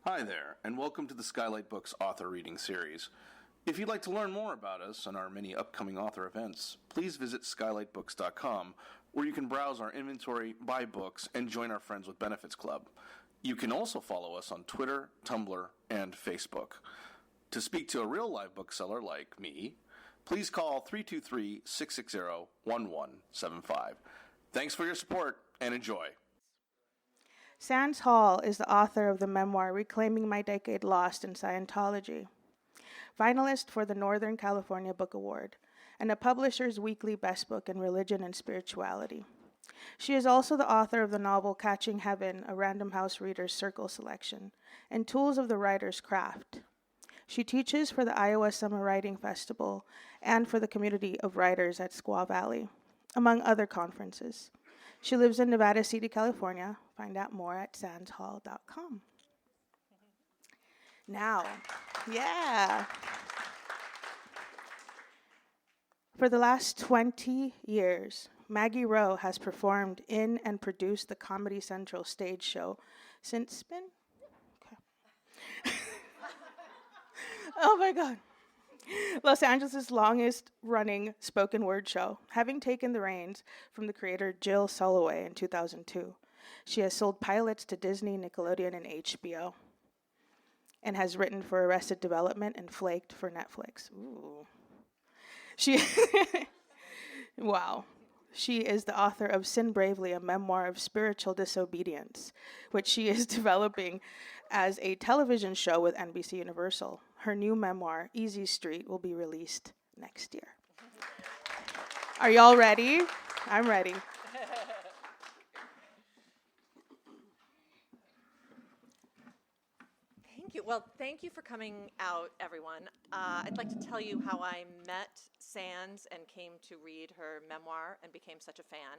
Hi there, and welcome to the Skylight Books author reading series. If you'd like to learn more about us and our many upcoming author events, please visit skylightbooks.com, where you can browse our inventory, buy books, and join our Friends with Benefits Club. You can also follow us on Twitter, Tumblr, and Facebook. To speak to a real live bookseller like me, please call 323-660-1175. Thanks for your support, and enjoy. Sands Hall is the author of the memoir Reclaiming My Decade Lost in Scientology, finalist for the Northern California Book Award, and a Publisher's Weekly Best Book in Religion and Spirituality. She is also the author of the novel Catching Heaven, a Random House Reader's Circle selection, and Tools of the Writer's Craft. She teaches for the Iowa Summer Writing Festival and for the community of writers at Squaw Valley, among other conferences. She lives in Nevada City, California. Find out more at sandshall.com. Now, for the last 20 years, Maggie Rowe has performed in and produced the Comedy Central stage show Sitnspin. Okay. Oh my God. Los Angeles' longest-running spoken word show, having taken the reins from the creator Jill Soloway in 2002. She has sold pilots to Disney, Nickelodeon, and HBO, and has written for Arrested Development and Flaked for Netflix. Ooh. Wow. She is the author of Sin Bravely, a memoir of spiritual disobedience, which she is developing as a television show with NBC Universal. Her new memoir, Easy Street, will be released next year. Are y'all ready? I'm ready. Thank you. Well, thank you for coming out, everyone. I'd like to tell you how I met Sands and came to read her memoir and became such a fan.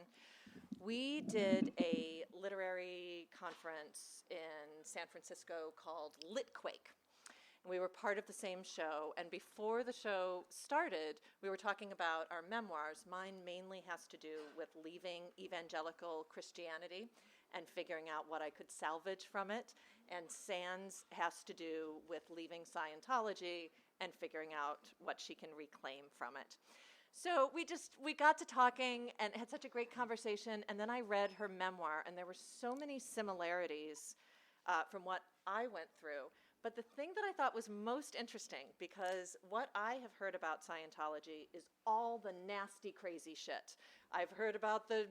We did a literary conference in San Francisco called Litquake. We were part of the same show, and before the show started, we were talking about our memoirs. Mine mainly has to do with leaving evangelical Christianity and figuring out what I could salvage from it, and Sands has to do with leaving Scientology and figuring out what she can reclaim from it. So we got to talking and had such a great conversation, and then I read her memoir, and there were so many similarities from what I went through. But the thing that I thought was most interesting, because what I have heard about Scientology is all the nasty, crazy shit. I've heard about the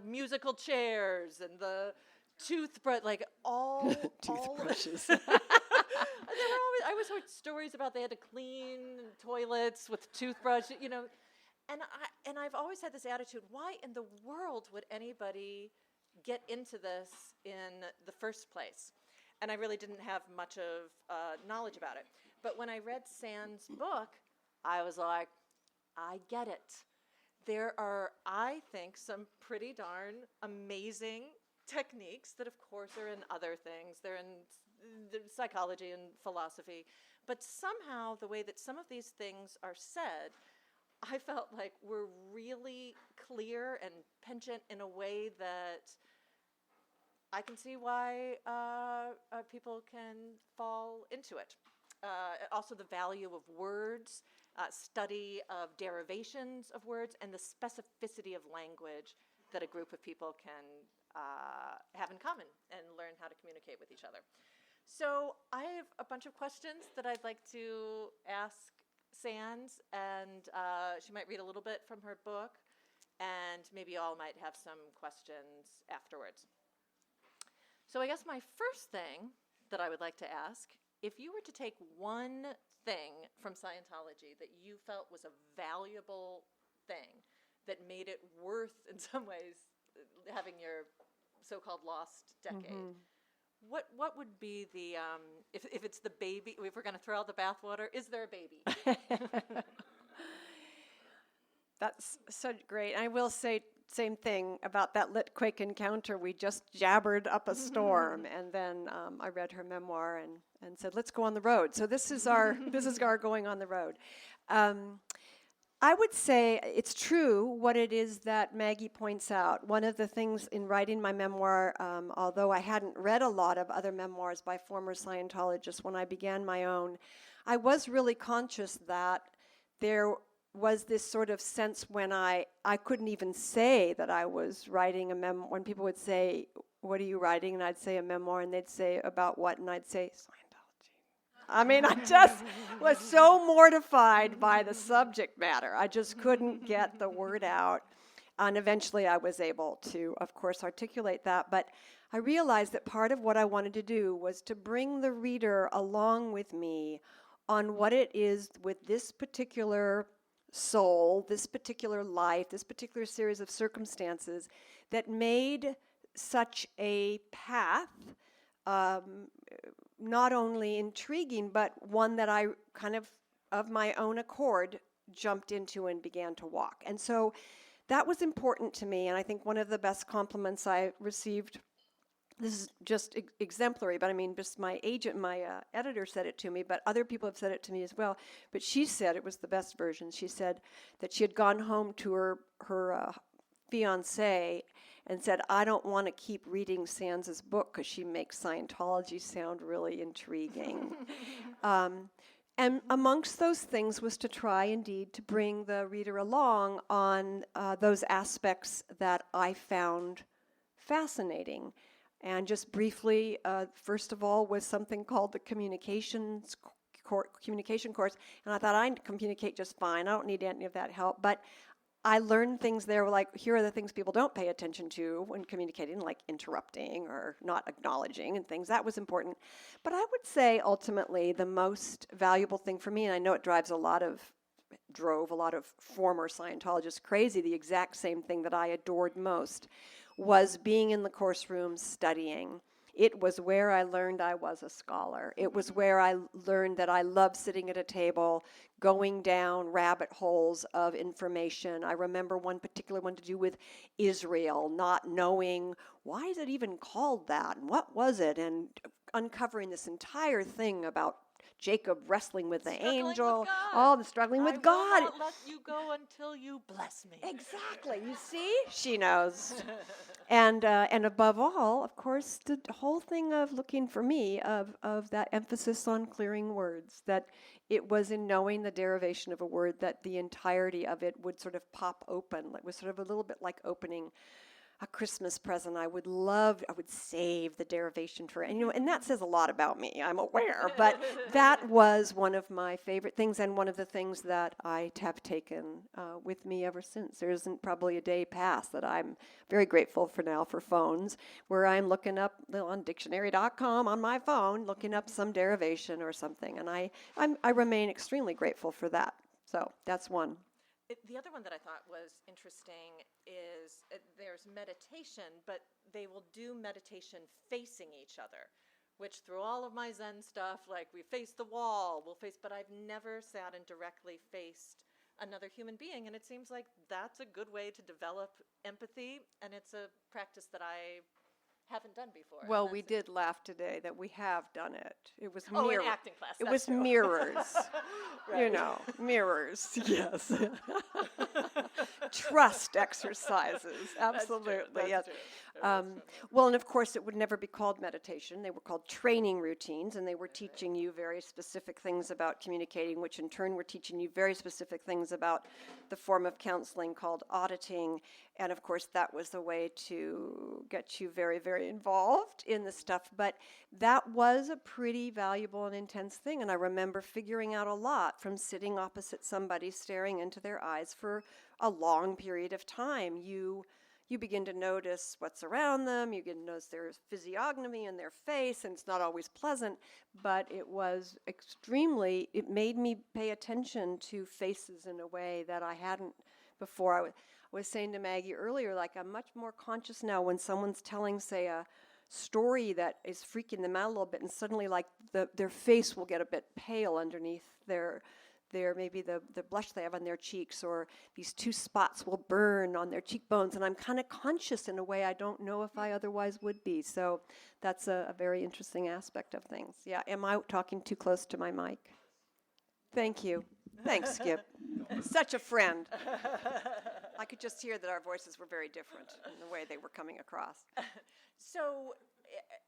musical chairs and the toothbrush, like all toothbrushes. I always heard stories about they had to clean toilets with toothbrush, you know. And I've always had this attitude: why in the world would anybody get into this in the first place? And I really didn't have much of knowledge about it. But when I read Sands' book, I was like, I get it. There are, I think, some pretty darn amazing techniques that, of course, are in other things. They're in psychology and philosophy. But somehow, the way that some of these things are said, I felt like were really clear and penchant in a way that I can see why people can fall into it. Also the value of words, study of derivations of words, and the specificity of language that a group of people can have in common and learn how to communicate with each other. So I have a bunch of questions that I'd like to ask Sands, and she might read a little bit from her book, and maybe you all might have some questions afterwards. So I guess my first thing that I would like to ask, if you were to take one thing from Scientology that you felt was a valuable thing that made it worth, in some ways, having your so-called lost decade, what would be the, if it's the baby, if we're going to throw out the bathwater, is there a baby? That's so great. I will say same thing about that Litquake encounter. We just jabbered up a storm, and then I read her memoir and said, let's go on the road. So this is our going on the road. I would say it's true what it is that Maggie points out. One of the things in writing my memoir, although I hadn't read a lot of other memoirs by former Scientologists when I began my own, I was really conscious that there was this sort of sense when I couldn't even say that I was writing a memoir. When people would say, "What are you writing?" and I'd say a memoir, and they'd say, "About what?" and I'd say, "Scientology." I mean, I just was so mortified by the subject matter. I just couldn't get the word out. And eventually I was able to, of course, articulate that. But I realized that part of what I wanted to do was to bring the reader along with me on what it is with this particular soul, this particular life, this particular series of circumstances that made such a path not only intriguing, but one that I kind of my own accord, jumped into and began to walk. And so that was important to me, and I think one of the best compliments I received, this is just exemplary, but I mean, just my agent, my editor said it to me, but other people have said it to me as well. But she said, it was the best version, she said that she had gone home to her fiancé and said, "I don't want to keep reading Sansa's book because she makes Scientology sound really intriguing." And amongst those things was to try, indeed, to bring the reader along on those aspects that I found fascinating. And just briefly, first of all, was something called the communication course. And I thought, I communicate just fine. I don't need any of that help. But I learned things there, like here are the things people don't pay attention to when communicating, like interrupting or not acknowledging and things. That was important. But I would say ultimately the most valuable thing for me, and I know it drove a lot of former Scientologists crazy, the exact same thing that I adored most, was being in the course room studying. It was where I learned I was a scholar. It was where I learned that I love sitting at a table, going down rabbit holes of information. I remember one particular one to do with Israel, not knowing why is it even called that, and what was it, and uncovering this entire thing about Jacob wrestling with the angel, all the struggling with God. I will not let you go until you bless me. Exactly. You see? She knows. And above all, of course, the whole thing of looking for me, of that emphasis on clearing words, that it was in knowing the derivation of a word that the entirety of it would sort of pop open. It was sort of a little bit like opening a Christmas present. I would save the derivation for it. And that says a lot about me, I'm aware. But that was one of my favorite things, and one of the things that I have taken with me ever since. There isn't probably a day past that I'm very grateful for now for phones, where I'm looking up on dictionary.com on my phone, looking up some derivation or something. And I remain extremely grateful for that. So that's one. The other one that I thought was interesting is there's meditation, but they will do meditation facing each other, which through all of my Zen stuff, like we face the wall, but I've never sat and directly faced another human being, and it seems like that's a good way to develop empathy, and it's a practice that I haven't done before. Well, we did laugh today that we have done it. It was in acting class. It was true. Mirrors. Right. Mirrors. Yes. Trust exercises. Absolutely. That's yes. true. Well, and of course, it would never be called meditation. They were called training routines, and they were teaching you very specific things about communicating, which in turn were teaching you very specific things about the form of counseling called auditing. And of course, that was the way to get you very, very involved in the stuff. But that was a pretty valuable and intense thing. And I remember figuring out a lot from sitting opposite somebody, staring into their eyes for a long period of time. You begin to notice what's around them. You get to notice their physiognomy and their face, and it's not always pleasant, but it made me pay attention to faces in a way that I hadn't before. I was saying to Maggie earlier, like I'm much more conscious now when someone's telling, say, a story that is freaking them out a little bit, and suddenly like their face will get a bit pale underneath their maybe the blush they have on their cheeks, or these two spots will burn on their cheekbones, and I'm kind of conscious in a way I don't know if I otherwise would be. So that's a very interesting aspect of things. Yeah, am I talking too close to my mic? Thank you. Thanks, Skip. Such a friend. I could just hear that our voices were very different in the way they were coming across. So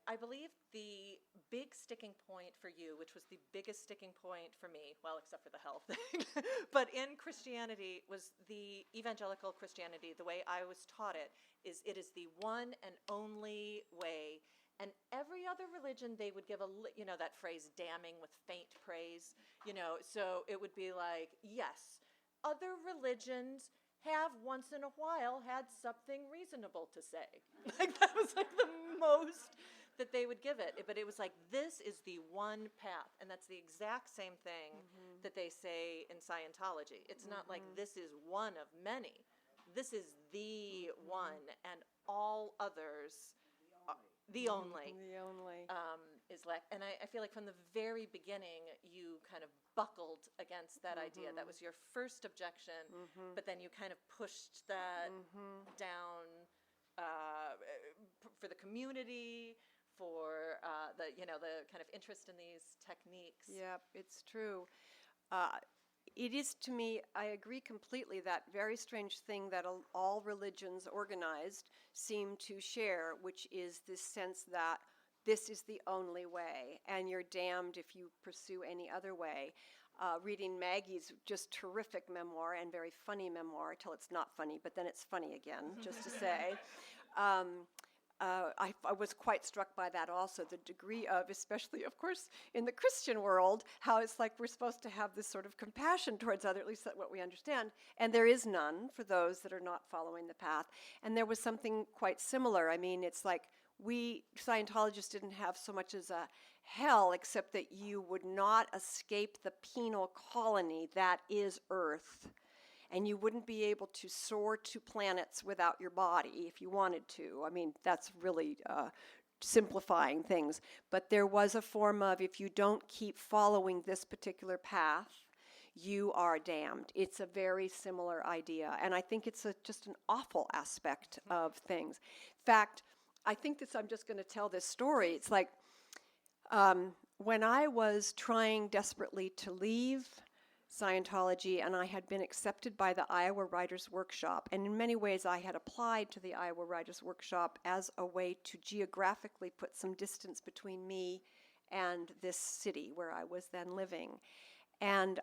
I believe the big sticking point for you, which was the biggest sticking point for me, well, except for the health thing, but in Christianity was the evangelical Christianity, the way I was taught it is the one and only way. And every other religion, they would give that phrase, damning with faint praise, so it would be like, yes, other religions have once in a while had something reasonable to say. Like that was like the most that they would give it. But it was like, this is the one path. And that's the exact same thing that they say in Scientology. It's not like this is one of many. This is the one, and all others, the only. The only. Is like, and I feel like from the very beginning, you kind of buckled against that idea. That was your first objection, but then you kind of pushed that down for the community, for the kind of interest in these techniques. Yep, it's true. It is, to me, I agree completely, that very strange thing that all religions organized seem to share, which is this sense that this is the only way, and you're damned if you pursue any other way. Reading Maggie's just terrific memoir and very funny memoir, till it's not funny, but then it's funny again, just to say. I was quite struck by that also, the degree of, especially, of course, in the Christian world, how it's like we're supposed to have this sort of compassion towards others, at least that's what we understand, and there is none for those that are not following the path. And there was something quite similar. I mean, it's like we Scientologists didn't have so much as a hell, except that you would not escape the penal colony that is Earth. And you wouldn't be able to soar to planets without your body if you wanted to. I mean, that's really simplifying things. But there was a form of, if you don't keep following this particular path, you are damned. It's a very similar idea. And I think it's just an awful aspect of things. In fact, I think I'm just going to tell this story. It's like when I was trying desperately to leave Scientology, and I had been accepted by the Iowa Writers Workshop, and in many ways I had applied to the Iowa Writers Workshop as a way to geographically put some distance between me and this city where I was then living. And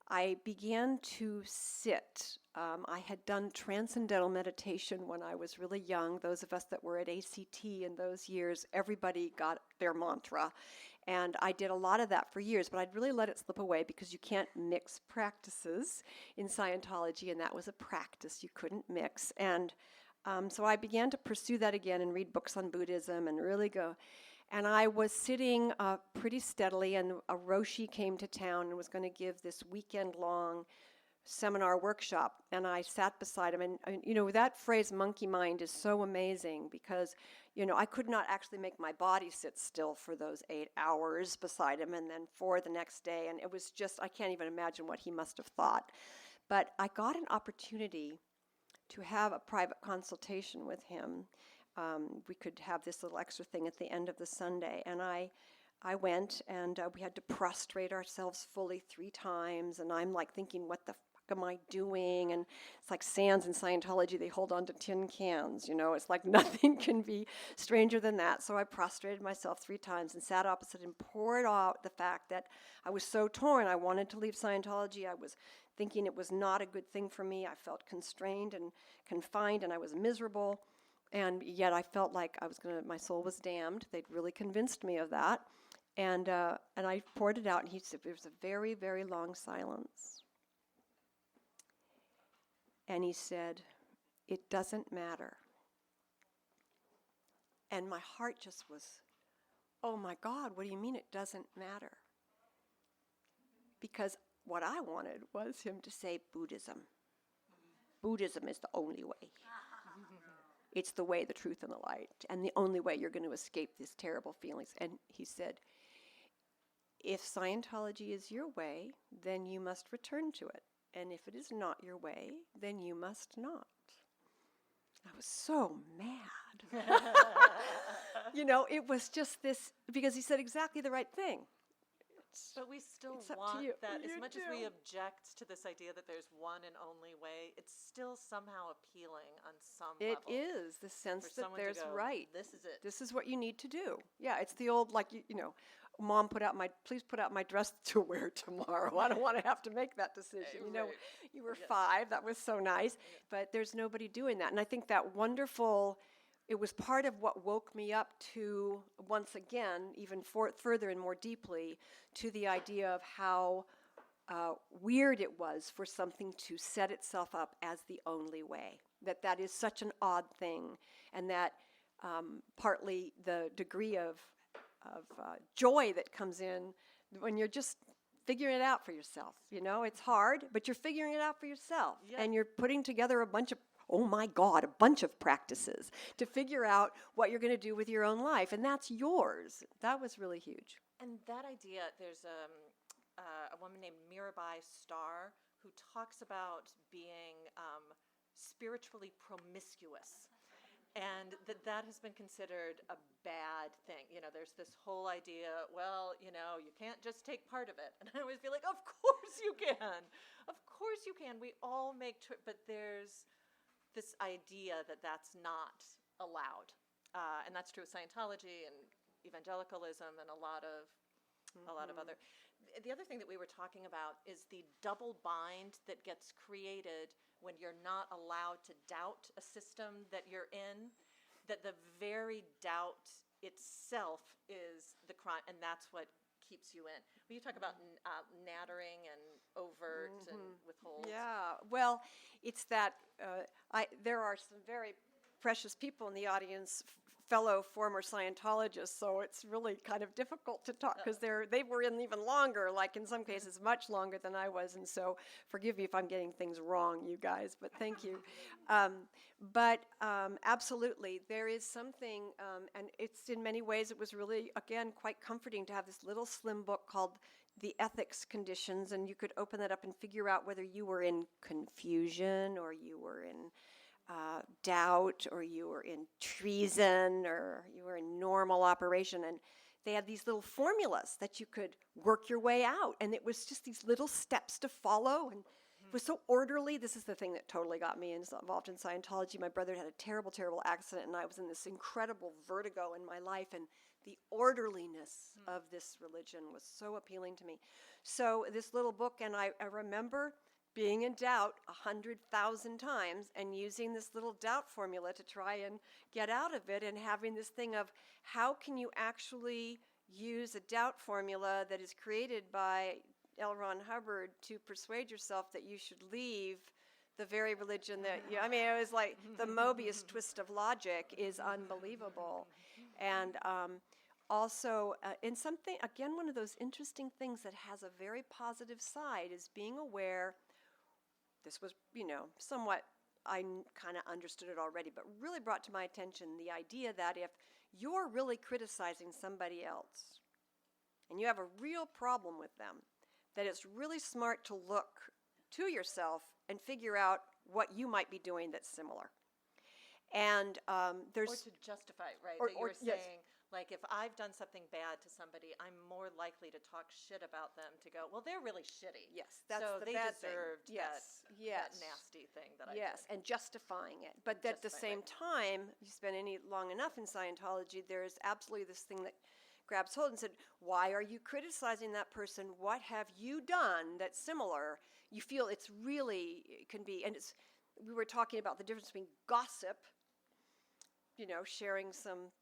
I began to sit. I had done transcendental meditation when I was really young. Those of us that were at ACT in those years, everybody got their mantra. And I did a lot of that for years, but I'd really let it slip away because you can't mix practices in Scientology, and that was a practice you couldn't mix. And so I began to pursue that again and read books on Buddhism and really go. And I was sitting pretty steadily, and a Roshi came to town and was going to give this weekend-long seminar workshop, and I sat beside him. And that phrase, monkey mind, is so amazing because, I could not actually make my body sit still for those 8 hours beside him and then 4 the next day. And it was just, I can't even imagine what he must have thought. But I got an opportunity to have a private consultation with him. We could have this little extra thing at the end of the Sunday. And I went, and we had to prostrate ourselves fully 3 times. And I'm like thinking, what the fuck am I doing? And it's like sands in Scientology, they hold on to tin cans. It's like nothing can be stranger than that. So I prostrated myself 3 times and sat opposite and poured out the fact that I was so torn. I wanted to leave Scientology. I was thinking it was not a good thing for me. I felt constrained and confined, and I was miserable. And yet I felt like my soul was damned. They'd really convinced me of that. And I poured it out, and he said, there was a very, very long silence. And he said, it doesn't matter. And my heart just was, oh my God, what do you mean it doesn't matter? Because what I wanted was him to say Buddhism. Buddhism is the only way. It's the way, the truth, and the light, and the only way you're going to escape these terrible feelings. And he said, if Scientology is your way, then you must return to it. And if it is not your way, then you must not. I was so mad. It was just this, because he said exactly the right thing. But we still It's up to want you. that. You As much as we do. object to this idea that there's one and only way, it's still somehow appealing on some It level. is the sense For that someone to there's go, right. this is it. This is what you need to do. Yeah, it's the old, like, Mom, please put out my dress to wear tomorrow. I don't want to have to make that decision. Right. You were Yes. 5. That was so nice. But there's nobody doing that. And I think that it was part of what woke me up to, once again, even further and more deeply, to the idea of how weird it was for something to set itself up as the only way. That is such an odd thing. And that partly the degree of joy that comes in when you're just figuring it out for yourself. It's hard, but you're figuring it out for yourself. Yeah. And you're putting together a bunch of practices to figure out what you're going to do with your own life. And that's yours. That was really huge. And that idea, there's a woman named Mirabai Starr who talks about being spiritually promiscuous. And that has been considered a bad thing. There's this whole idea, well, you can't just take part of it. And I always feel like, of course you can. Of course you can. We all make but there's this idea that that's not allowed. And that's true of Scientology and evangelicalism and a lot of other. The other thing that we were talking about is the double bind that gets created when you're not allowed to doubt a system that you're in, that the very doubt itself is the crime, and that's what keeps you in. When you talk about nattering and overt and withhold. Yeah, well, it's that there are some very precious people in the audience, fellow former Scientologists, so it's really kind of difficult to talk because they were in even longer, like in some cases much longer than I was, and so forgive me if I'm getting things wrong, you guys, but thank you. But absolutely, there is something, and it's in many ways, it was really, again, quite comforting to have this little slim book called The Ethics Conditions, and you could open that up and figure out whether you were in confusion or you were in doubt, or you were in treason, or you were in normal operation. And they had these little formulas that you could work your way out. And it was just these little steps to follow. And it was so orderly. This is the thing that totally got me involved in Scientology. My brother had a terrible, terrible accident, and I was in this incredible vertigo in my life. And the orderliness of this religion was so appealing to me. So this little book, and I remember being in doubt 100,000 times and using this little doubt formula to try and get out of it, and having this thing of how can you actually use a doubt formula that is created by L. Ron Hubbard to persuade yourself that you should leave the very religion that you, it was like the Mobius twist of logic is unbelievable. And also, in something, again, one of those interesting things that has a very positive side is being aware. This was, somewhat, I kind of understood it already, but really brought to my attention the idea that if you're really criticizing somebody else and you have a real problem with them, that it's really smart to look to yourself and figure out what you might be doing that's similar. And there's... Or to justify, right? Or, that you were yes. saying, like, if I've done something bad to somebody, I'm more likely to talk shit about them, to go, well, they're really shitty. Yes, that's so the they bad thing. deserved Yes, that nasty thing that I did. Yes, and justifying it. But at the same time, you spend long enough in Scientology, there's absolutely this thing that grabs hold and said, why are you criticizing that person? What have you done that's similar? You feel it can be, and we were talking about the difference between gossip, sharing some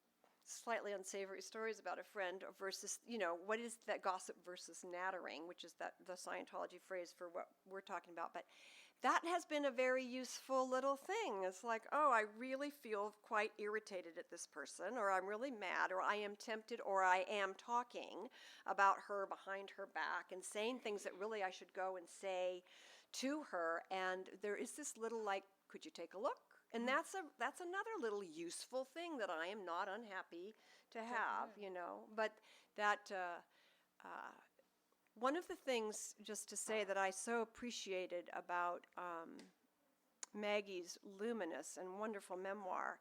slightly unsavory stories about a friend versus, what is that gossip versus nattering, which is the Scientology phrase for what we're talking about. But that has been a very useful little thing. It's like, oh, I really feel quite irritated at this person, or I'm really mad, or I am tempted, or I am talking about her behind her back and saying things that really I should go and say to her. And there is this little, like, could you take a look? And that's another little useful thing that I am not unhappy to have, But that one of the things, just to say, that I so appreciated about Maggie's luminous and wonderful memoir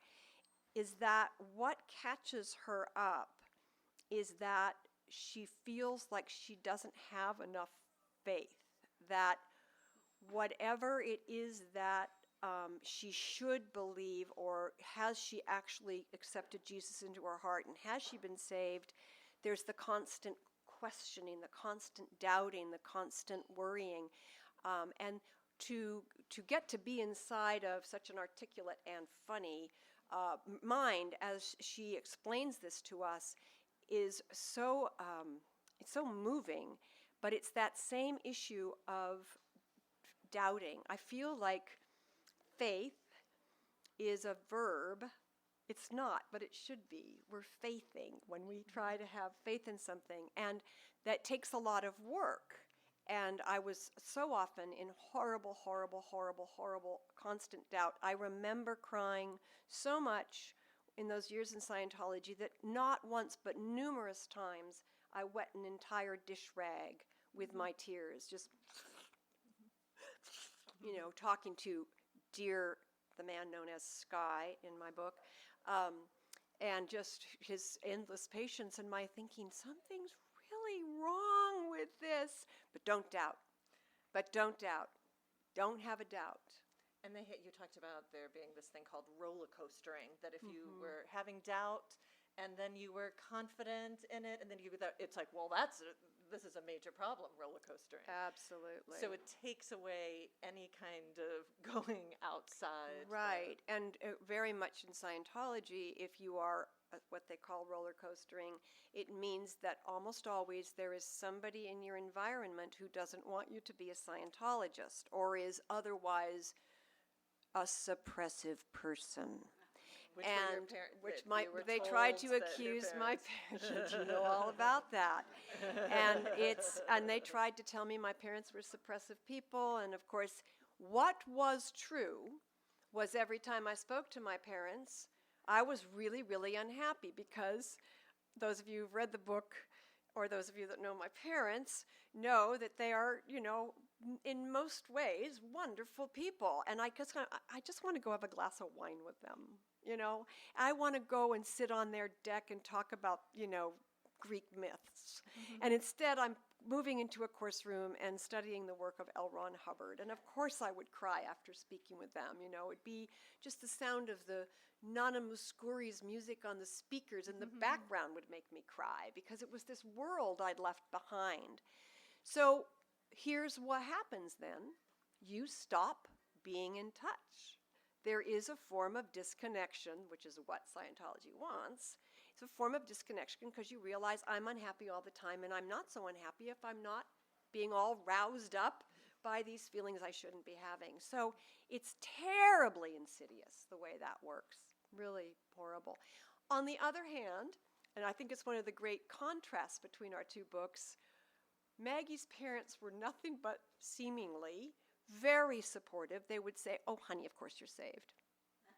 is that what catches her up is that she feels like she doesn't have enough faith, that whatever it is that she should believe, or has she actually accepted Jesus into her heart, and has she been saved, there's the constant questioning, the constant doubting, the constant worrying. And to get to be inside of such an articulate and funny mind, as she explains this to us, is so it's so moving. But it's that same issue of doubting. I feel like faith is a verb. It's not, but it should be. We're faithing when we try to have faith in something, and that takes a lot of work. And I was so often in horrible, horrible, horrible, horrible, constant doubt. I remember crying so much in those years in Scientology that not once but numerous times I wet an entire dish rag with my tears, just, talking to dear, the man known as Sky in my book, and just his endless patience, and my thinking, something's really wrong with this. But don't doubt. Don't have a doubt. And you talked about there being this thing called roller coastering, that if you were having doubt and then you were confident in it, and then it's like, well, this is a major problem, roller coastering. Absolutely. So it takes away any kind of going outside. Right. And very much in Scientology, if you are what they call roller coastering, it means that almost always there is somebody in your environment who doesn't want you to be a Scientologist, or is otherwise a suppressive person. They tried to accuse my parents. You know all about that. And they tried to tell me my parents were suppressive people. And of course, what was true was every time I spoke to my parents, I was really, really unhappy, because those of you who've read the book, or those of you that know my parents, know that they are, in most ways, wonderful people. And I just want to go have a glass of wine with them. I want to go and sit on their deck and talk about, Greek myths. And instead, I'm moving into a course room and studying the work of L. Ron Hubbard. And of course, I would cry after speaking with them. It'd be just the sound of the Nana Mouskouri's music on the speakers in the background would make me cry, because it was this world I'd left behind. So here's what happens then. You stop being in touch. There is a form of disconnection, which is what Scientology wants. It's a form of disconnection because you realize I'm unhappy all the time, and I'm not so unhappy if I'm not being all roused up by these feelings I shouldn't be having. So it's terribly insidious the way that works. Really horrible. On the other hand, and I think it's one of the great contrasts between our two books, Maggie's parents were nothing but seemingly very supportive. They would say, "Oh, honey, of course you're saved.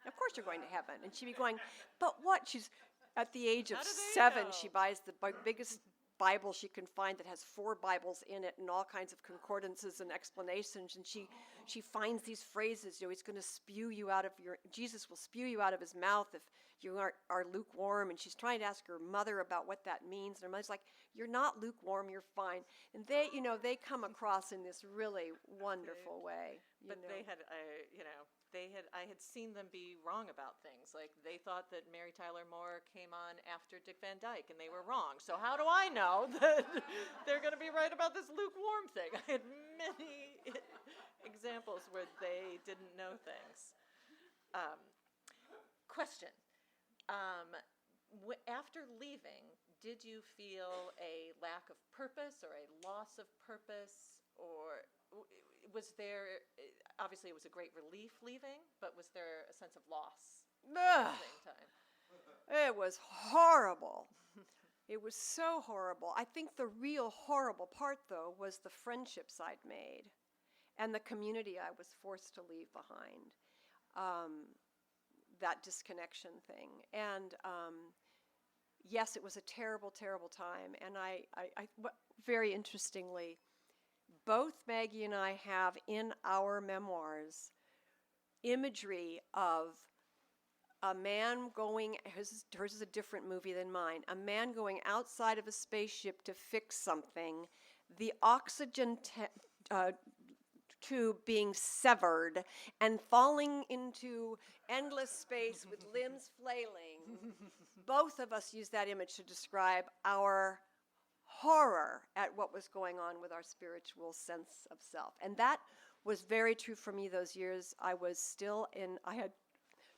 Of course you're going to heaven." And she'd be going, "But what?" She's at the age of 7, she buys the biggest Bible she can find that has 4 Bibles in it and all kinds of concordances and explanations. And she finds these phrases, he's going to spew you out of Jesus will spew you out of his mouth if you are lukewarm. And she's trying to ask her mother about what that means. And her mother's like, "You're not lukewarm, you're fine." And they come across in this really wonderful way. But I had seen them be wrong about things. Like, they thought that Mary Tyler Moore came on after Dick Van Dyke, and they were wrong. So how do I know that they're going to be right about this lukewarm thing? I had many examples where they didn't know things. Question. After leaving, did you feel a lack of purpose or a loss of purpose, or was there, obviously it was a great relief leaving, but was there a sense of loss at the same time? It was horrible. It was so horrible. I think the real horrible part, though, was the friendships I'd made and the community I was forced to leave behind. That disconnection thing. And yes, it was a terrible, terrible time. And very interestingly, both Maggie and I have in our memoirs imagery of a man going, hers is a different movie than mine, a man going outside of a spaceship to fix something, the oxygen tube being severed and falling into endless space with limbs flailing. Both of us use that image to describe our horror at what was going on with our spiritual sense of self. And that was very true for me those years. I had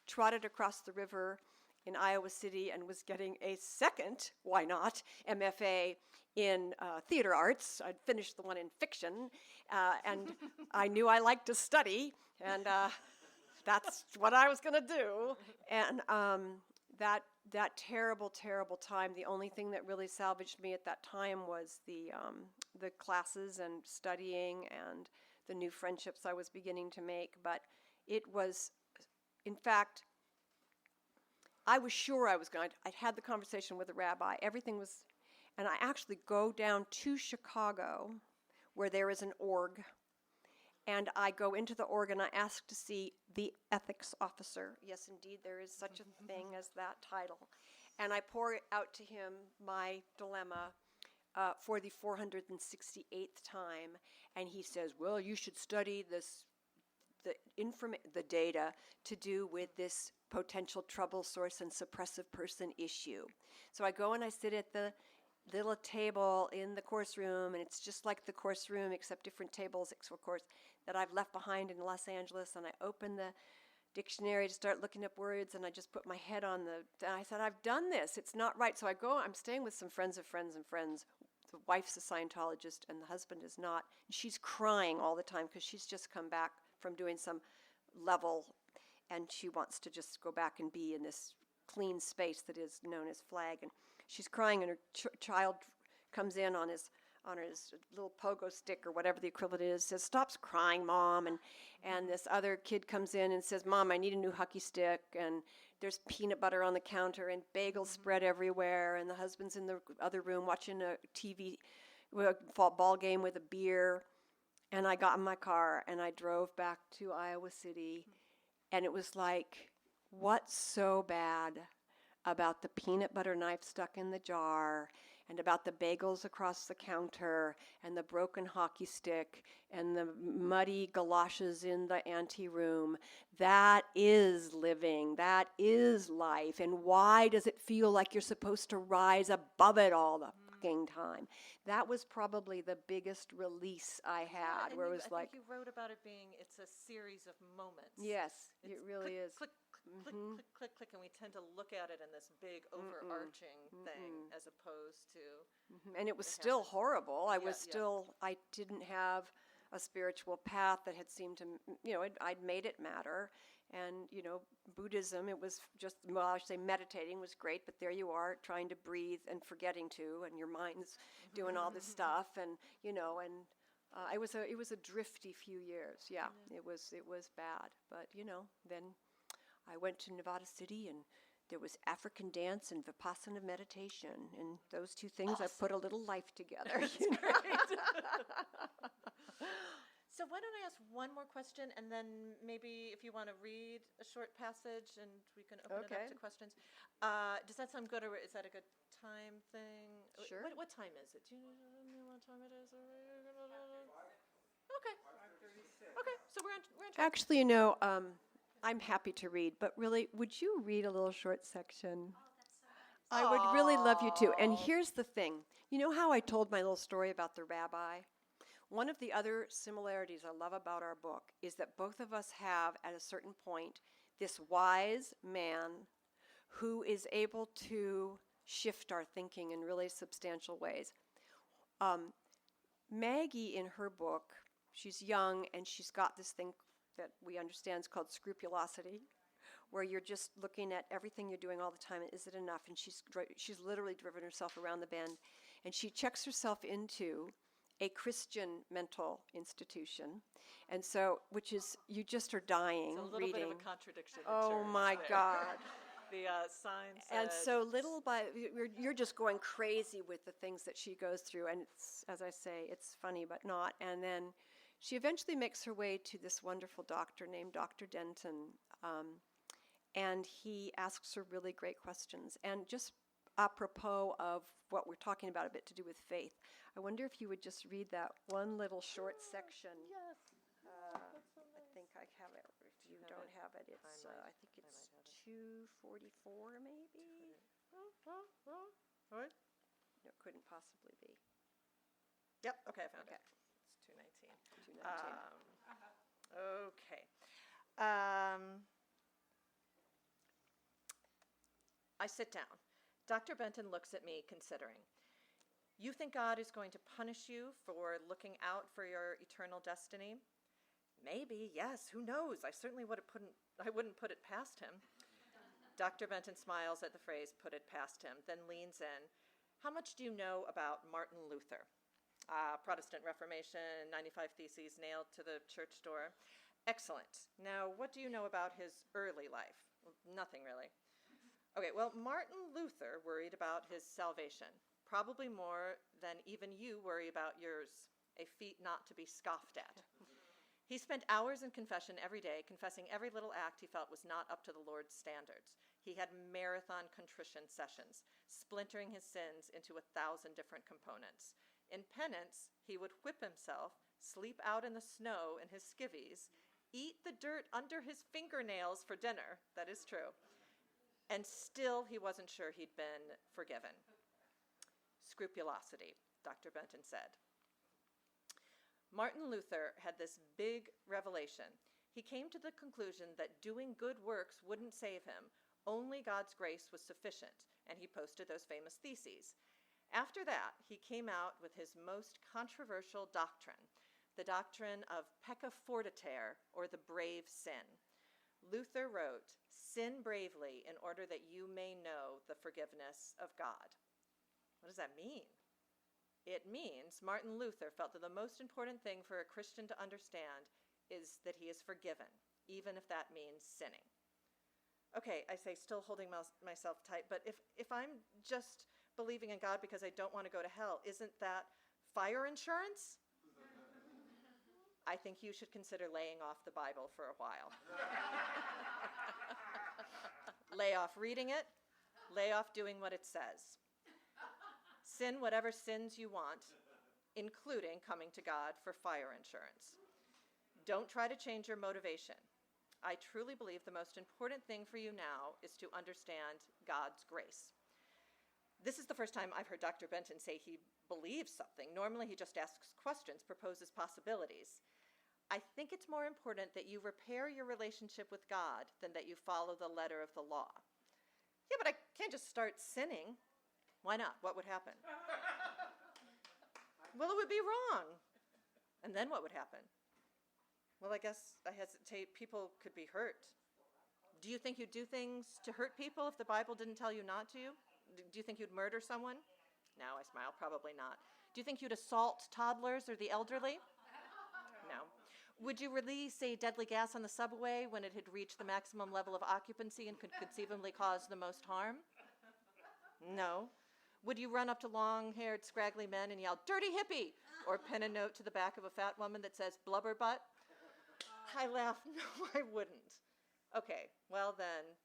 trotted across the river in Iowa City and was getting a second, why not, MFA in theater arts. I'd finished the one in fiction, and I knew I liked to study, and that's what I was going to do. And that terrible, terrible time, the only thing that really salvaged me at that time was the classes and studying and the new friendships I was beginning to make. But it was, in fact, I was sure I was going to. I'd had the conversation with the rabbi. Everything was, and I actually go down to Chicago, where there is an org, and I go into the org and I ask to see the ethics officer. Yes, indeed, there is such a thing as that title. And I pour out to him my dilemma for the 468th time, and he says, well, you should study the data to do with this potential trouble source and suppressive person issue. So I go and I sit at the little table in the course room, and it's just like the course room except different tables, of course, that I've left behind in Los Angeles, and I open the dictionary to start looking up words, and I just put my head on and I said, I've done this, it's not right. So I go, I'm staying with some friends of friends and friends. The wife's a Scientologist and the husband is not. And she's crying all the time because she's just come back from doing some level, and she wants to just go back and be in this clean space that is known as flag. And she's crying, and her child comes in on his little pogo stick or whatever the equivalent is, says, stop crying, Mom. And this other kid comes in and says, Mom, I need a new hockey stick. And there's peanut butter on the counter and bagels spread everywhere. And the husband's in the other room watching a TV ball game with a beer. And I got in my car and I drove back to Iowa City. And it was like, what's so bad about the peanut butter knife stuck in the jar, and about the bagels across the counter, and the broken hockey stick, and the muddy galoshes in the ante-room? That is living. That is life. And why does it feel like you're supposed to rise above it all the fucking time? That was probably the biggest release I had, where it was like... I think you wrote about it being, it's a series of moments. Yes, it really is. Click, click, click, click, click, and we tend to look at it in this big overarching thing as opposed to... And it was still horrible. I didn't have a spiritual path that had seemed to, I'd made it matter. And, Buddhism, it was just, well, I should say meditating was great, but there you are trying to breathe and forgetting to, and your mind's doing all this stuff. And, it was a drifty few years. Yeah, it was bad. But, then I went to Nevada City, and there was African dance and Vipassana meditation, and those two things, I put a little life together. So why don't I ask one more question, and then maybe if you want to read a short passage, and we can open it up to questions. Does that sound good, or is that a good time thing? Sure. What time is it? Do you know what time it is? Okay. Okay, so we're on track. Actually, I'm happy to read, but really, would you read a little short section? I would really love you to. And here's the thing. You know how I told my little story about the rabbi? One of the other similarities I love about our book is that both of us have, at a certain point, this wise man who is able to shift our thinking in really substantial ways. Maggie, in her book, she's young, and she's got this thing that we understand is called scrupulosity, where you're just looking at everything you're doing all the time, and is it enough? And she's literally driven herself around the bend, and she checks herself into a Christian mental institution, and so, which is, you just are dying It's a little reading. bit of a contradiction. Oh my God. The sign said... And so little by, you're just going crazy with the things that she goes through, and it's, as I say, it's funny but not. And then she eventually makes her way to this wonderful doctor named Dr. Denton, and he asks her really great questions. And just apropos of what we're talking about, a bit to do with faith, I wonder if you would just read that one little short section. Yes. I think I have it. If you don't have it, it's I think it's 244 maybe. What? No, it couldn't possibly be. Yep. Okay, I found Okay. it. It's 219. 219. Okay. I sit down. Dr. Benton looks at me, considering. You think God is going to punish you for looking out for your eternal destiny? Maybe, yes, who knows? I certainly wouldn't put it past him. Dr. Benton smiles at the phrase, put it past him, then leans in. How much do you know about Martin Luther? Protestant Reformation, 95 Theses nailed to the church door. Excellent. Now, what do you know about his early life? Nothing, really. Okay, well, Martin Luther worried about his salvation, probably more than even you worry about yours, a feat not to be scoffed at. He spent hours in confession every day, confessing every little act he felt was not up to the Lord's standards. He had marathon contrition sessions, splintering his sins into 1,000 different components. In penance, he would whip himself, sleep out in the snow in his skivvies, eat the dirt under his fingernails for dinner, that is true, and still he wasn't sure he'd been forgiven. Scrupulosity, Dr. Benton said. Martin Luther had this big revelation. He came to the conclusion that doing good works wouldn't save him. Only God's grace was sufficient, and he posted those famous theses. After that, he came out with his most controversial doctrine, the doctrine of pecca fortiter, or the brave sin. Luther wrote, "Sin bravely in order that you may know the forgiveness of God." What does that mean? It means Martin Luther felt that the most important thing for a Christian to understand is that he is forgiven, even if that means sinning. Okay, I say, still holding myself tight, but if I'm just believing in God because I don't want to go to hell, isn't that fire insurance? I think you should consider laying off the Bible for a while. Lay off reading it. Lay off doing what it says. Sin whatever sins you want, including coming to God for fire insurance. Don't try to change your motivation. I truly believe the most important thing for you now is to understand God's grace. This is the first time I've heard Dr. Benton say he believes something. Normally he just asks questions, proposes possibilities. I think it's more important that you repair your relationship with God than that you follow the letter of the law. Yeah, but I can't just start sinning. Why not? What would happen? Well, it would be wrong. And then what would happen? Well, I guess I hesitate. People could be hurt. Do you think you'd do things to hurt people if the Bible didn't tell you not to? Do you think you'd murder someone? No, I smile, probably not. Do you think you'd assault toddlers or the elderly? No. Would you release a deadly gas on the subway when it had reached the maximum level of occupancy and could conceivably cause the most harm? No. Would you run up to long-haired, scraggly men and yell, "Dirty hippie," or pin a note to the back of a fat woman that says, "Blubber butt"? I laugh. No, I wouldn't. Okay, well then,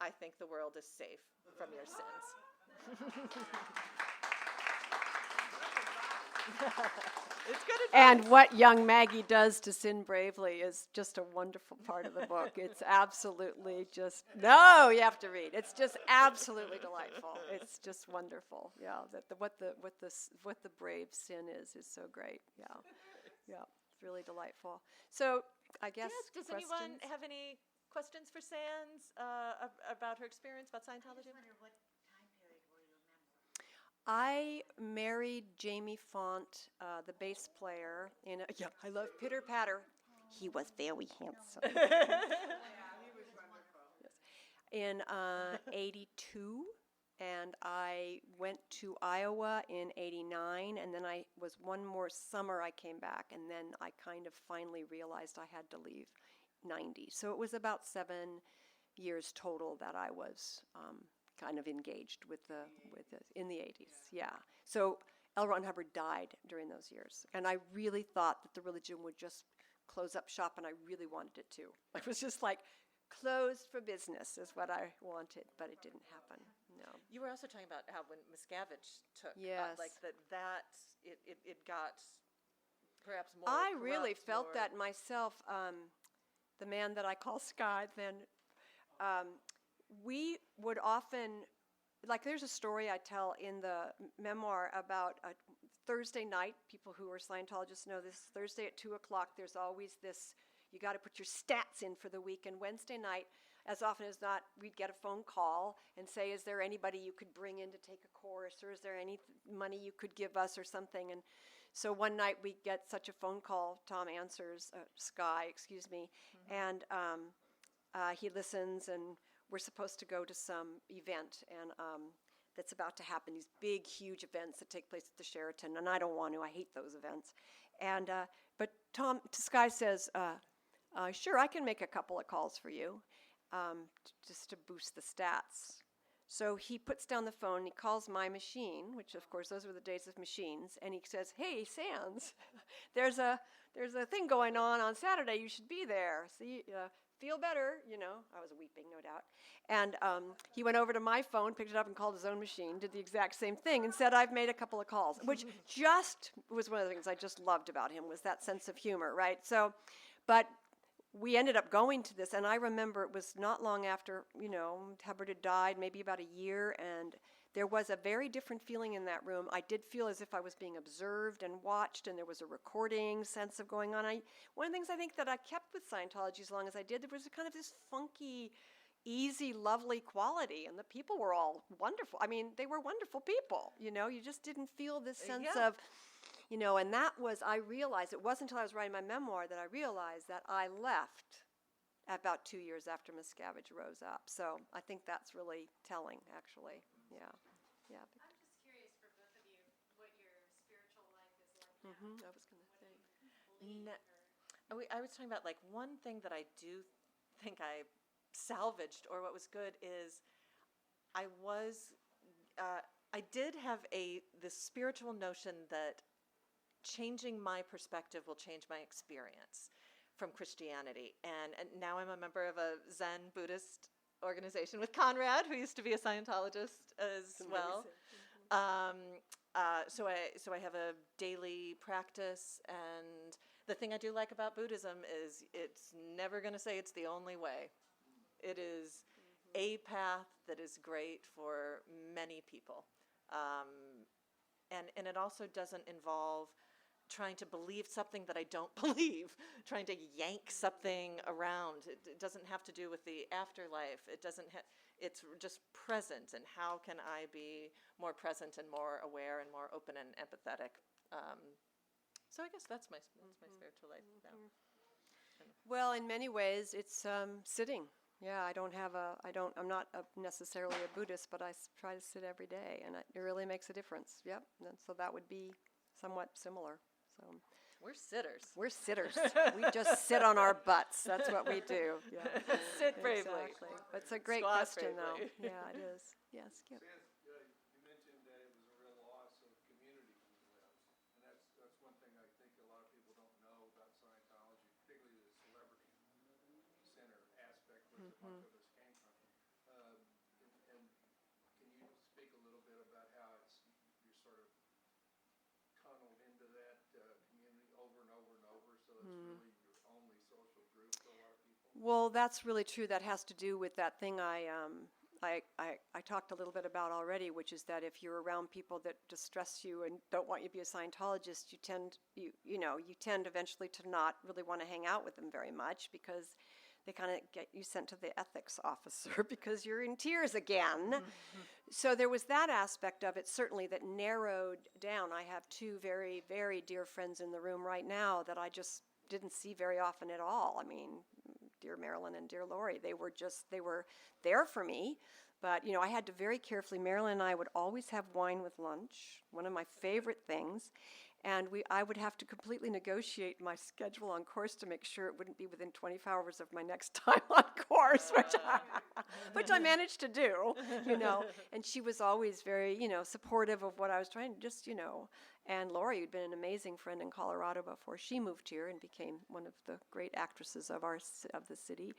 I think the world is safe from your sins. It's good advice. And what young Maggie does to sin bravely is just a wonderful part of the book. It's absolutely just, no, you have to read. It's just absolutely delightful. It's just wonderful. Yeah, what the brave sin is so great. Yeah, it's really delightful. So I guess Yes, does questions? anyone have any questions for Sands about her experience, about Scientology? I married Jamie Font, the bass player, I love Pitter Patter. He was very handsome. Yes. In 82, and I went to Iowa in 89, and then I was one more summer I came back, and then I kind of finally realized I had to leave 90. So it was about 7 years total that I was kind of engaged with the in the 80s. Yeah. So L. Ron Hubbard died during those years, and I really thought that the religion would just close up shop, and I really wanted it to. I was just like, closed for business is what I wanted, but it didn't happen. No. You were also talking about how when Miscavige took, Yes. like it got perhaps more. I really corrupt, felt more- that myself. The man that I call Sky, then we would often, like there's a story I tell in the memoir about a Thursday night. People who are Scientologists know this. Thursday at 2:00, there's always this, you got to put your stats in for the week. And Wednesday night, as often as not, we'd get a phone call and say, is there anybody you could bring in to take a course, or is there any money you could give us or something? And so one night we get such a phone call, Tom answers, Sky, excuse me, and he listens, and we're supposed to go to some event, and that's about to happen, these big, huge events that take place at the Sheraton, and I don't want to, I hate those events. And but Sky says, sure, I can make a couple of calls for you, just to boost the stats. So he puts down the phone, he calls my machine, which of course those were the days of machines, and he says, hey, Sands, there's a thing going on Saturday, you should be there. See, feel better, I was weeping, no doubt. And he went over to my phone, picked it up and called his own machine, did the exact same thing, and said, I've made a couple of calls, which just was one of the things I just loved about him, was that sense of humor, right? So, but we ended up going to this, and I remember it was not long after, Hubbard had died, maybe about a year, and there was a very different feeling in that room. I did feel as if I was being observed and watched, and there was a recording sense of going on. One of the things I think that I kept with Scientology as long as I did, there was a kind of this funky, easy, lovely quality, and the people were all wonderful. I mean, they were wonderful people, you just didn't feel this sense of, and that was, I realized, it wasn't until I was writing my memoir that I realized that I left about 2 years after Miscavige rose up. So I think that's really telling, actually. Yeah. I'm just curious for both of you what your spiritual life is like now. I was going to say. I was talking about, like, one thing that I do think I salvaged, or what was good, is I did have this spiritual notion that changing my perspective will change my experience from Christianity. And now I'm a member of a Zen Buddhist organization with Conrad, who used to be a Scientologist as well. So I have a daily practice, and the thing I do like about Buddhism is it's never going to say it's the only way. It is a path that is great for many people. And it also doesn't involve trying to believe something that I don't believe, trying to yank something around. It doesn't have to do with the afterlife. It's just present, and how can I be more present and more aware and more open and empathetic. So I guess that's my spiritual life now. Well, in many ways, it's sitting. Yeah, I'm not necessarily a Buddhist, but I try to sit every day, and it really makes a difference. Yep, and so that would be somewhat similar. So We're sitters. we're sitters. We just sit on our butts. That's what we do. Yeah. Sit bravely. Exactly. But it's a great Squat question, bravely. though. Yeah, it is. Yeah, Skip. You mentioned that it was a real loss of community when you left, and that's one thing I think a lot of people don't know about Scientology, particularly the celebrity center aspect, which a bunch of us came from. And can you speak a little bit about how you're sort of tunneled into that community over and over and over, so it's really your only social group for a lot of people? Well, that's really true. That has to do with that thing I talked a little bit about already, which is that if you're around people that distress you and don't want you to be a Scientologist, you tend eventually to not really want to hang out with them very much, because they kind of get you sent to the ethics officer because you're in tears again. So there was that aspect of it, certainly, that narrowed down. I have two very, very dear friends in the room right now that I just didn't see very often at all. I mean, dear Marilyn and dear Lori, they were there for me, But, I had to very carefully, Marilyn and I would always have wine with lunch, one of my favorite things. And I would have to completely negotiate my schedule on course to make sure it wouldn't be within 24 hours of my next time on course, which I managed to do, And she was always very, supportive of what I was trying to just, And Lori, who'd been an amazing friend in Colorado before she moved here and became one of the great actresses of the city.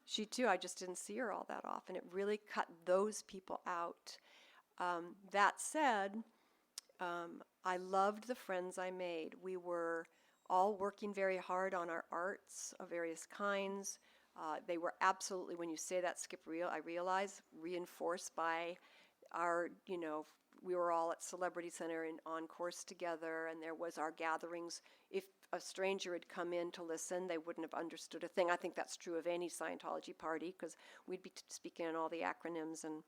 She too, I just didn't see her all that often. It really cut those people out. That said, I loved the friends I made. We were all working very hard on our arts of various kinds. They were absolutely, when you say that, Skip, I realize, reinforced by our, we were all at Celebrity Center and on course together, and there was our gatherings. If a stranger had come in to listen, they wouldn't have understood a thing. I think that's true of any Scientology party, because we'd be speaking in all the acronyms and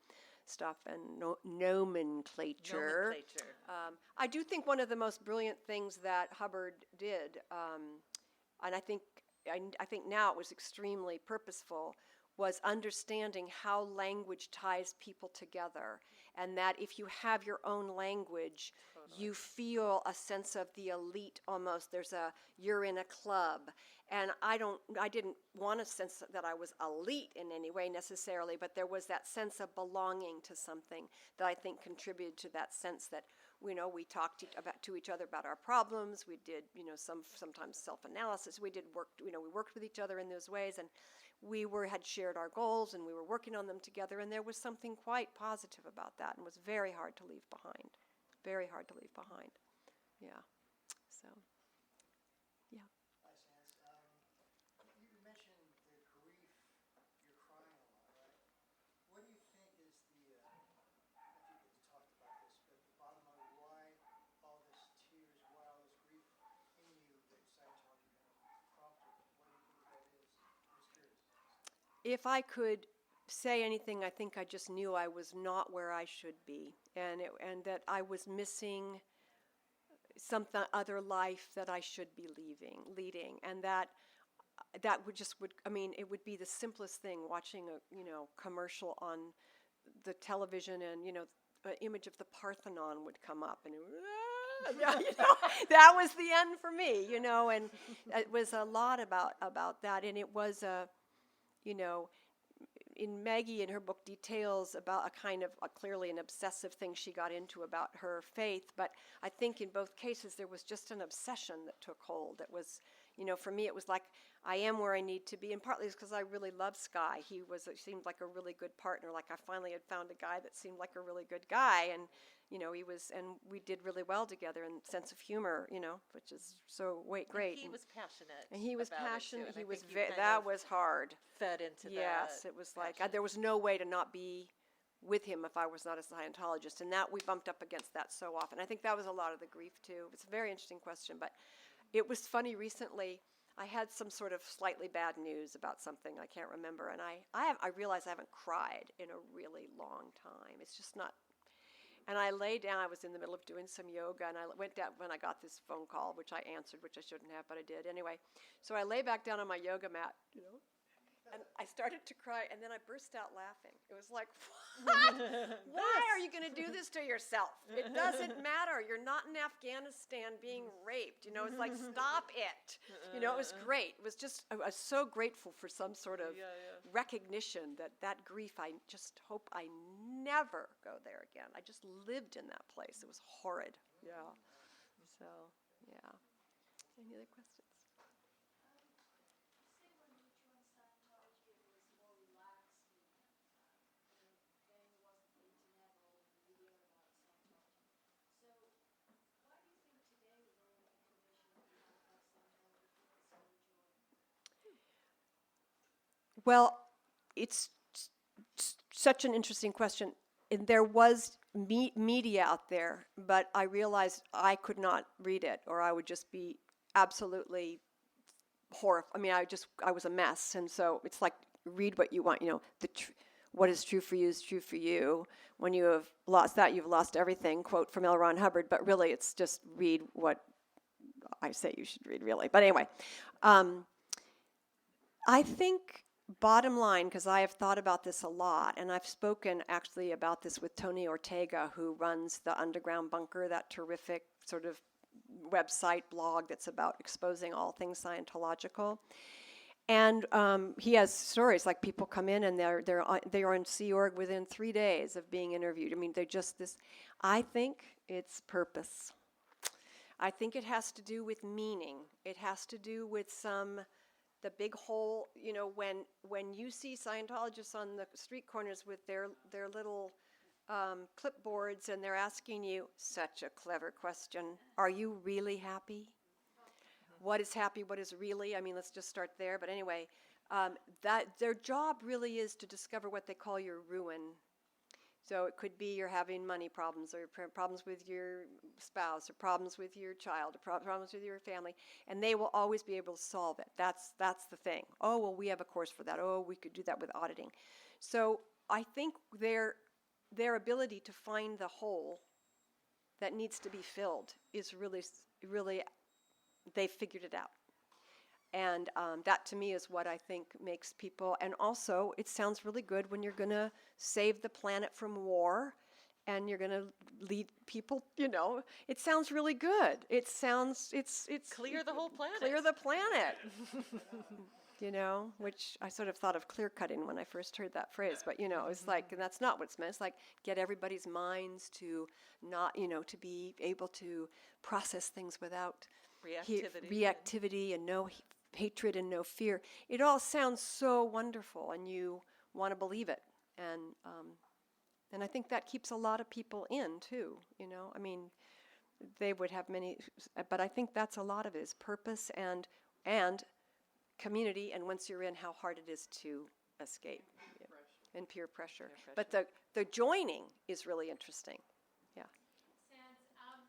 stuff and nomenclature. I do think one of the most brilliant things that Hubbard did, and I think now it was extremely purposeful, was understanding how language ties people together, and that if you have your own language, you feel a sense of the elite almost. You're in a club. And I didn't want to sense that I was elite in any way necessarily, but there was that sense of belonging to something that I think contributed to that sense that, we talked to each other about our problems. We did, sometimes self-analysis. We did work, we worked with each other in those ways, and we had shared our goals, and we were working on them together, and there was something quite positive about that, and was very hard to leave behind. Very hard to leave behind. Yeah. So, yeah. Hi, Sans. You mentioned the grief, you're crying a lot, right? What do you think is I think you talked about this, but the bottom line, why all this tears, why all this grief in you that Scientology kind of prompted? What do you think that is? I'm just curious. If I could say anything, I think I just knew I was not where I should be, and that I was missing some other life that I should be leading, and that it would be the simplest thing, watching a commercial on the television, and an image of the Parthenon would come up, and that was the end for me, and it was a lot about that, and it was in Maggie, in her book, details about a kind of clearly an obsessive thing she got into about her faith. But I think in both cases there was just an obsession that took hold. It was, for me, it was like I am where I need to be, and partly it's because I really love Sky. He seemed like a really good partner. Like I finally had found a guy that seemed like a really good guy, and he was, and we did really well together, and sense of humor, which is so great. And he was passionate. And he was about passionate. it too, He was that was hard. Fed into that. Yes, it was like there was no way to not be with him if I was not a Scientologist, and that we bumped up against that so often. I think that was a lot of the grief too. It's a very interesting question, but it was funny recently. I had some sort of slightly bad news about something I can't remember, and I realized I haven't cried in a really long time. It's just not. And I lay down. I was in the middle of doing some yoga, and I went down when I got this phone call, which I answered, which I shouldn't have, but I did anyway. So I lay back down on my yoga mat, and I started to cry, and then I burst out laughing. It was like, what? Why are you going to do this to yourself? It doesn't matter. You're not in Afghanistan being raped. It's like, stop it. It was great. It was just, I was so grateful for some sort of recognition that grief, I just hope I never go there again. I just lived in that place. It was horrid. Yeah. So, yeah. Any other questions? Well, it's such an interesting question. And there was media out there, but I realized I could not read it, or I would just be absolutely horrified. I mean, I was a mess, and so it's like, read what you want. What is true for you is true for you. When you have lost that, you've lost everything. Quote from L. Ron Hubbard. But really, it's just read what I say you should read, really. But anyway, I think bottom line, because I have thought about this a lot, and I've spoken actually about this with Tony Ortega, who runs the Underground Bunker, that terrific sort of website blog that's about exposing all things Scientological. And he has stories like people come in and they are in Sea Org within 3 days of being interviewed. I mean, they're just this. I think it's purpose. I think it has to do with meaning. It has to do with the big hole. You know, when you see Scientologists on the street corners with their little clipboards and they're asking you such a clever question: are you really happy? What is happy? What is really? I mean, let's just start there. But anyway, that their job really is to discover what they call your ruin. So it could be you're having money problems, or problems with your spouse, or problems with your child, or problems with your family, and they will always be able to solve it. That's the thing. Oh, well, we have a course for that. Oh, we could do that with auditing. So I think their ability to find the hole that needs to be filled is really, they figured it out. And that to me is what I think makes people, and also it sounds really good when you're going to save the planet from war and you're going to lead people, you know, it sounds really good. It sounds, it's Clear the whole planet. Clear the planet. You know, which I sort of thought of clear cutting when I first heard that phrase, but you know, it's like, and that's not what it's meant. It's like get everybody's minds to not, you know, to be able to process things without reactivity and no hatred and no fear. It all sounds so wonderful, and you want to believe it, and I think that keeps a lot of people in too. You know, I mean, they would have many, but I think that's a lot of it is purpose and community, and once you're in, how hard it is to escape, and peer pressure. But the joining is really interesting. Yeah. Sans,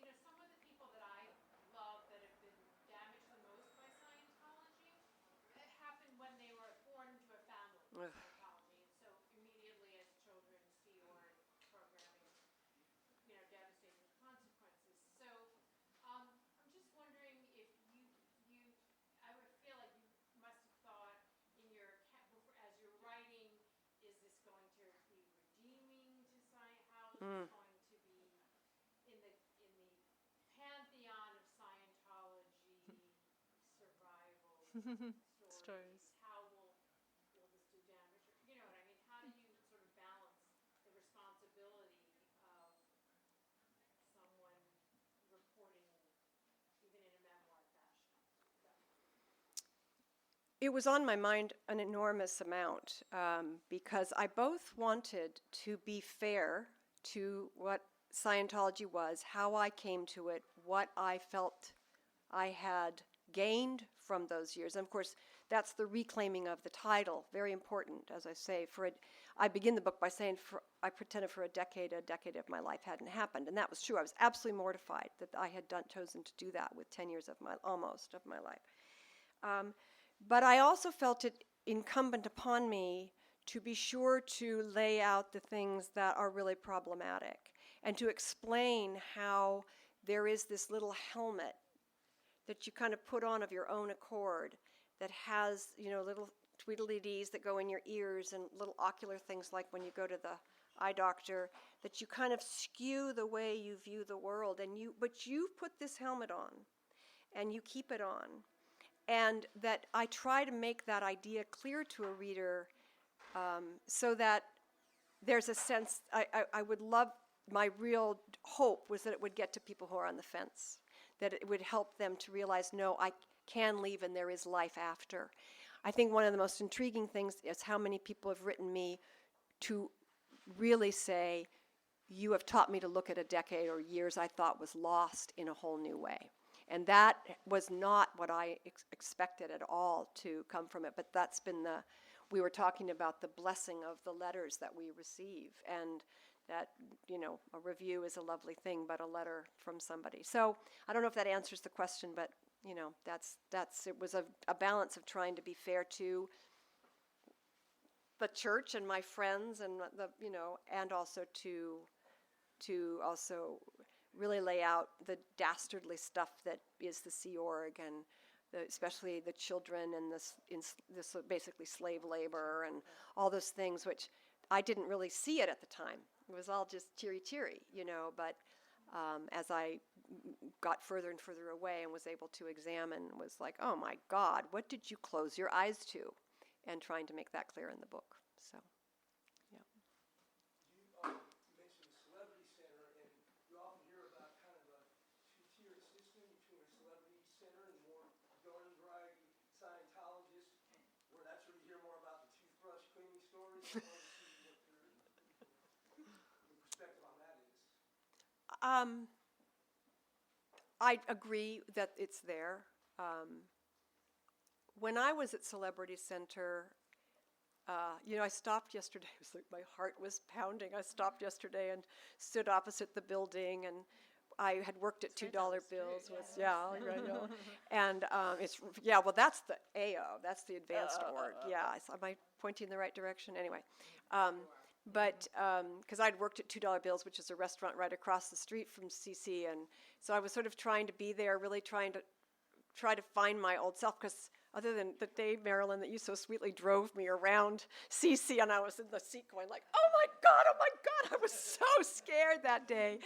you know, some of the people that I love that have been damaged the most by Scientology, it happened when they were born into a family with Scientology, and so immediately as children, Sea Org programming, you know, devastating consequences. So I'm just wondering if I would feel like you must have thought in as you're writing, is this going to be redeeming to science? How is this going to be in the pantheon of Scientology survival stories? How will this do damage? Or, you know what I mean? How do you sort of balance the responsibility of someone reporting even in a memoir fashion? It was on my mind an enormous amount because I both wanted to be fair to what Scientology was, how I came to it, what I felt I had gained from those years. And of course, that's the reclaiming of the title, very important, as I say. I begin the book by saying I pretended for a decade of my life hadn't happened, and that was true. I was absolutely mortified that I had chosen to do that with 10 years of almost of my life. But I also felt it incumbent upon me to be sure to lay out the things that are really problematic and to explain how there is this little helmet that you kind of put on of your own accord that has, you know, little tweedledees that go in your ears and little ocular things like when you go to the eye doctor, that you kind of skew the way you view the world. But you put this helmet on and you keep it on. And that I try to make that idea clear to a reader so that there's a sense, I would love, my real hope was that it would get to people who are on the fence, that it would help them to realize, no, I can leave and there is life after. I think one of the most intriguing things is how many people have written me to really say, you have taught me to look at a decade or years I thought was lost in a whole new way. And that was not what I expected at all to come from it. But that's been we were talking about the blessing of the letters that we receive. And that, you know, a review is a lovely thing, but a letter from somebody. So I don't know if that answers the question, but, you know, it was a balance of trying to be fair to the church and my friends and and also to also really lay out the dastardly stuff that is the Sea Org and especially the children and this basically slave labor and all those things, which I didn't really see it at the time. It was all just teary, but as I got further and further away and was able to examine, was like, oh my God, what did you close your eyes to? And trying to make that clear in the book. So, yeah. You mentioned the Celebrity Center, and you often hear about kind of a two-tiered system between a Celebrity Center and more garden variety Scientologists, where that's where you hear more about the toothbrush cleaning stories. I wanted to see what your perspective on that is. I agree that it's there. When I was at Celebrity Center, I stopped yesterday. It was like my heart was pounding. I stopped yesterday and stood opposite the building, and I had worked at $2 bills. I know. And well, that's the AO. That's the advanced award. Am I pointing in the right direction? Anyway. But because I'd worked at $2 bills, which is a restaurant right across the street from CC, and so I was sort of trying to be there, really trying to find my old self, because other than the day, Marilyn, that you so sweetly drove me around CC, and I was in the seat going like, oh my God, I was so scared that day.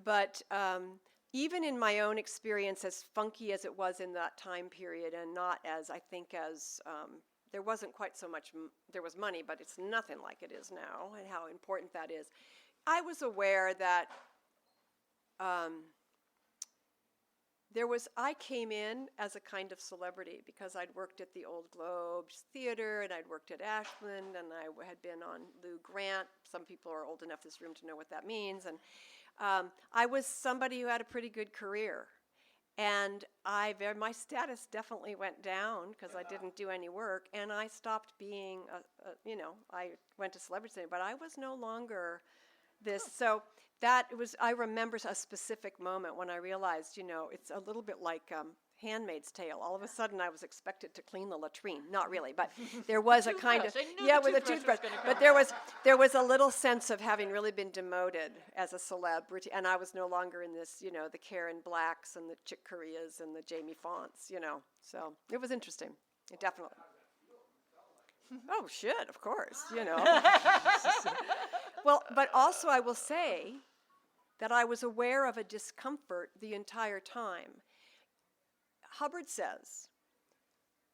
But even in my own experience, as funky as it was in that time period, and not as, I think, as there wasn't quite so much, there was money, but it's nothing like it is now, and how important that is. I was aware that I came in as a kind of celebrity because I'd worked at the Old Globe Theater, and I'd worked at Ashland, and I had been on Lou Grant. Some people are old enough in this room to know what that means. And I was somebody who had a pretty good career. And my status definitely went down because I didn't do any work, and I stopped being, I went to Celebrity Center, but I was no longer this. So I remember a specific moment when I realized, it's a little bit like Handmaid's Tale. All of a sudden I was expected to clean the latrine. Not really, but there was a kind of, with a toothbrush. But there was a little sense of having really been demoted as a celebrity, and I was no longer in this, the Karen Blacks and the Chick Coreas and the Jamie Fonts, So it was interesting. It definitely. Oh, shit, of course, Well, but also I will say that I was aware of a discomfort the entire time. Hubbard says,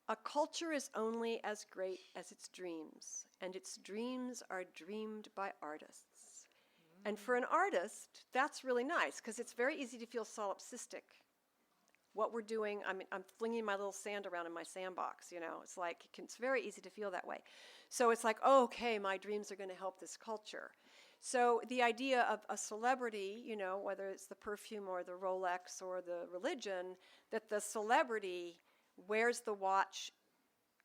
a culture is only as great as its dreams, and its dreams are dreamed by artists. And for an artist, that's really nice, because it's very easy to feel solipsistic. What we're doing, I'm flinging my little sand around in my sandbox, It's like, it's very easy to feel that way. So it's like, oh, okay, my dreams are going to help this culture. So the idea of a celebrity, whether it's the perfume or the Rolex or the religion, that the celebrity wears the watch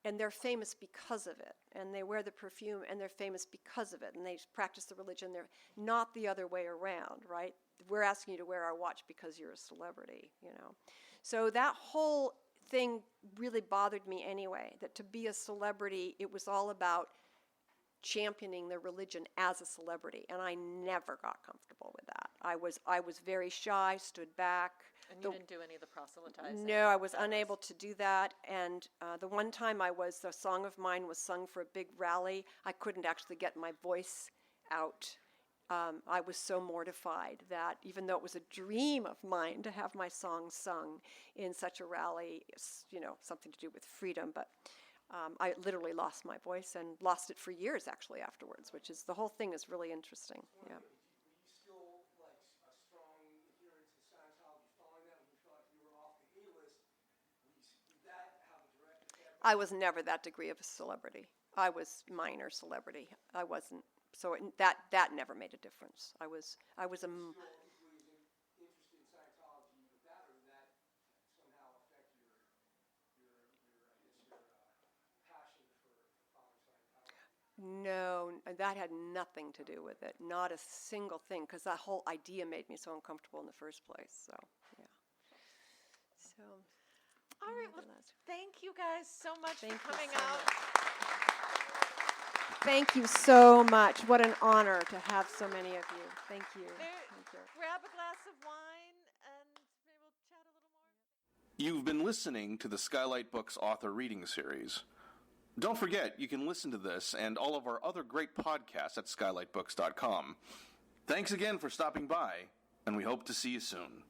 and they're famous because of it, and they wear the perfume and they're famous because of it, and they practice the religion, they're not the other way around, right? We're asking you to wear our watch because you're a celebrity, So that whole thing really bothered me anyway, that to be a celebrity, it was all about championing the religion as a celebrity, and I never got comfortable with that. I was very shy, stood back. And you didn't do any of the proselytizing? No, I was unable to do that, and the one time a song of mine was sung for a big rally, I couldn't actually get my voice out. I was so mortified that even though it was a dream of mine to have my song sung in such a rally, something to do with freedom, but I literally lost my voice and lost it for years actually afterwards, which is, the whole thing is really interesting. Yeah. Were you still like a strong adherent to Scientology following that when you thought you were off the A-list? Did that have a direct effect? I was never that degree of a celebrity. I was minor celebrity. I wasn't. So that never made a difference. I was a. Still equally interested in Scientology with that, or did that somehow affect your passion for following Scientology? No, that had nothing to do with it. Not a single thing, because that whole idea made me so uncomfortable in the first place. So, yeah. So. All right. Well, thank you guys so much Thank for coming you so out. Thank you so much. What an honor to have so many of you. Thank you. Grab a glass of wine and maybe we'll chat a little more. You've been listening to the Skylight Books author reading series. Don't forget, you can listen to this and all of our other great podcasts at skylightbooks.com. Thanks again for stopping by, and we hope to see you soon.